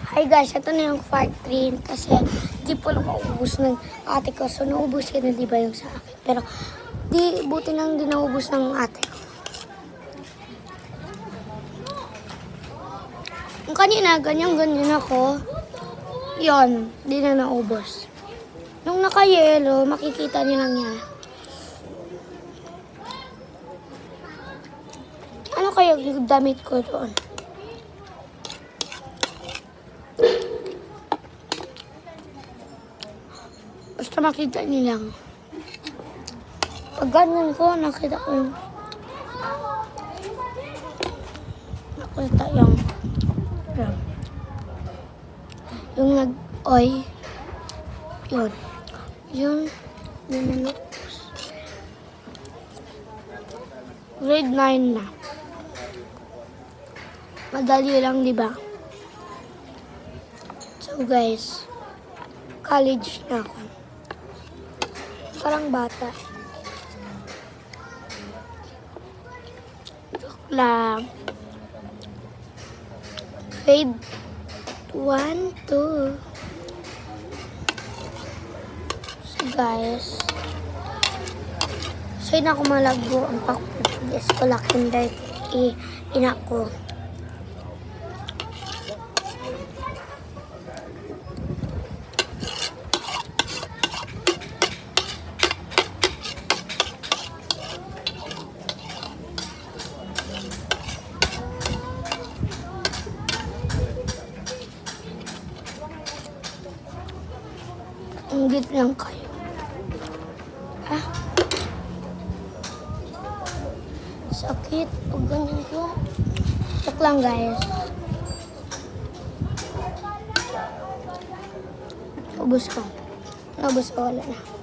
Hi guys, ito na yung part 3 kasi di po lang maubos ng ate ko. So naubos yun na di ba yung sa akin. Pero buti nang di naubos ng ate ko. Yung kanina, ganyan-ganyan ako. Yon, di na naubos. Nung naka-yellow, makikita niyo lang yan. Ano kaya yung damit ko doon? Basta makita niyo lang. Pag ganyan ko, nakita ko yung yung nag-oy. Yun. Yun na naubos. Grade 9 na. Madali lang, di ba? So guys, college na ako. Parang bata. Joke lang. Grade 1, 2. So guys, so yun ako malago ang pakpagpagis ko lakinder ina ko. Inggit lang kayo. Ah. Sakit. Pag ganyan ko. Joke lang guys. Ubus ko. Ubus ko. Wala na.